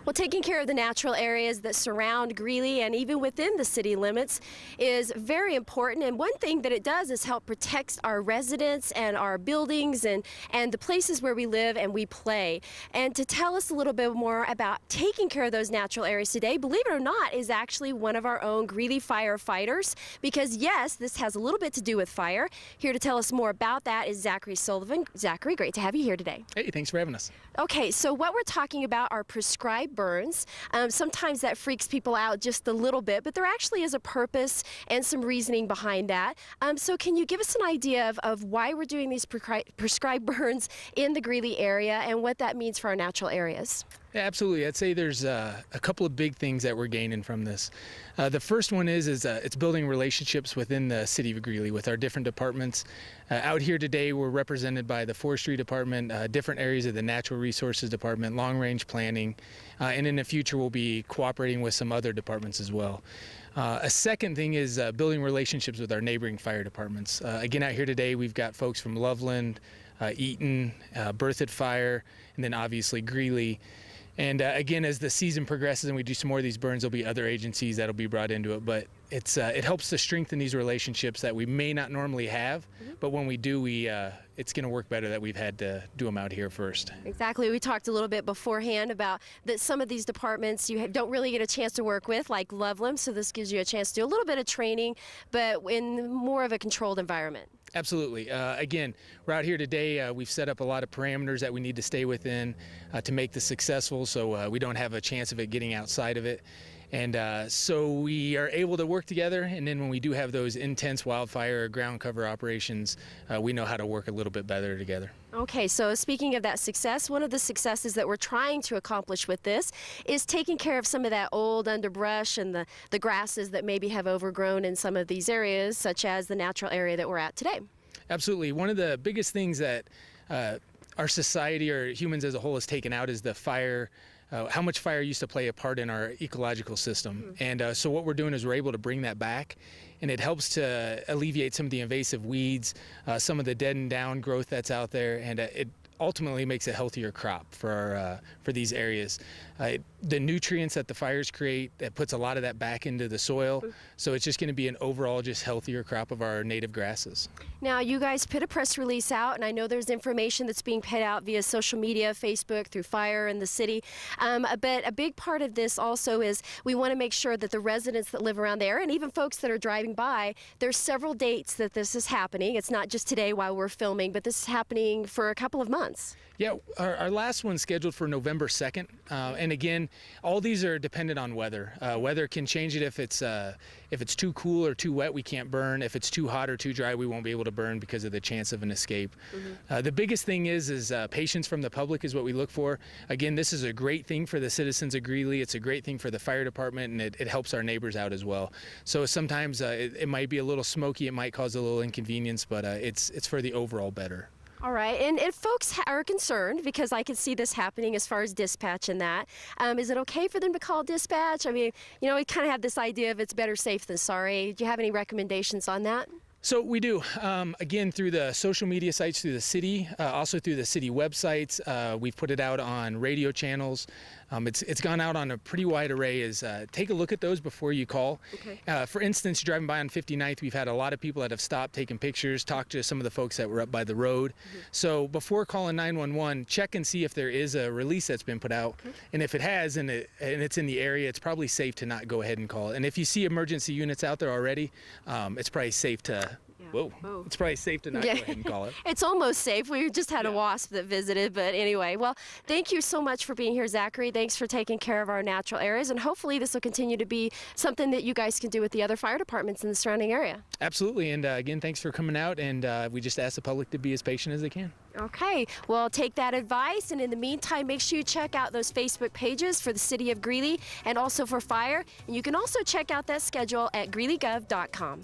Well, taking care of the natural areas that surround Greeley and even within the city limits is very important. And one thing that it does is help protect our residents and our buildings and the places where we live and we play. And to tell us a little bit more about taking care of those natural areas today, believe it or not, is actually one of our own Greeley firefighters. Because yes, this has a little bit to do with fire. Here to tell us more about that is Zachary Sullivan. Zachary, great to have you here today. Hey, thanks for having us. Okay, so what we're talking about are prescribed burns. Sometimes that freaks people out just a little bit, but there actually is a purpose and some reasoning behind that. So can you give us an idea of why we're doing these prescribed burns in the Greeley area and what that means for our natural areas? Yeah, absolutely. I'd say there's a couple of big things that we're gaining from this. The first one is it's building relationships within the city of Greeley with our different departments. Out here today, we're represented by the Forestry Department, different areas of the Natural Resources Department, long-range planning, and in the future we'll be cooperating with some other departments as well. A second thing is building relationships with our neighboring fire departments. Again, out here today, we've got folks from Loveland, Eaton, Berthoud Fire, and then obviously Greeley. And again, as the season progresses and we do some more of these burns, there'll be other agencies that'll be brought into it. But it helps to strengthen these relationships that we may not normally have. But when we do, it's going to work better that we've had to do them out here first. Exactly. We talked a little bit beforehand about that some of these departments you don't really get a chance to work with, like Loveland. So this gives you a chance to do a little bit of training, but in more of a controlled environment. Absolutely. Again, we're out here today. We've set up a lot of parameters that we need to stay within to make this successful, so we don't have a chance of it getting outside of it. And so we are able to work together, and then when we do have those intense wildfire or ground cover operations, we know how to work a little bit better together. Okay, so speaking of that success, one of the successes that we're trying to accomplish with this is taking care of some of that old underbrush and the grasses that maybe have overgrown in some of these areas, such as the natural area that we're at today. Absolutely. One of the biggest things that our society or humans as a whole has taken out is the fire. How much fire used to play a part in our ecological system. And so what we're doing is we're able to bring that back, and it helps to alleviate some of the invasive weeds, some of the dead and down growth that's out there, and it ultimately makes a healthier crop for these areas. The nutrients that the fires create, that puts a lot of that back into the soil, so it's just going to be an overall just healthier crop of our native grasses. Now, you guys put a press release out, and I know there's information that's being put out via social media, Facebook, through Fire in the city, but a big part of this also is we want to make sure that the residents that live around there, and even folks that are driving by, there's several dates that this is happening. It's not just today while we're filming, but this is happening for a couple of months. Yeah, our last one's scheduled for November 2nd, and again, all these are dependent on weather. Weather can change it. If it's too cool or too wet, we can't burn. If it's too hot or too dry, we won't be able to burn because of the chance of an escape. The biggest thing is patience from the public is what we look for. Again, this is a great thing for the citizens of Greeley. It's a great thing for the fire department, and it helps our neighbors out as well. So sometimes it might be a little smoky, it might cause a little inconvenience, but it's for the overall better. All right, and if folks are concerned, because I can see this happening as far as dispatch and that, is it okay for them to call dispatch? I mean, you know, we kind of have this idea of it's better safe than sorry. Do you have any recommendations on that? So we do, again, through the social media sites, through the city, also through the city websites. We've put it out on radio channels. It's gone out on a pretty wide array. Take a look at those before you call. Okay. For instance, driving by on 59th, we've had a lot of people that have stopped, taken pictures, talked to some of the folks that were up by the road. So before calling 911, check and see if there is a release that's been put out. And if it has, and it's in the area, it's probably safe to not go ahead and call it. And if you see emergency units out there already, it's probably safe to it's probably safe to not go ahead and call it. It's almost safe. We just had a wasp that visited, but anyway. Well, thank you so much for being here, Zachary. Thanks for taking care of our natural areas, and hopefully this will continue to be something that you guys can do with the other fire departments in the surrounding area. Absolutely, and again, thanks for coming out, and we just ask the public to be as patient as they can. Okay, well, take that advice, and in the meantime, make sure you check out those Facebook pages for the City of Greeley and also for Fire, and you can also check out that schedule at greeleygov.com.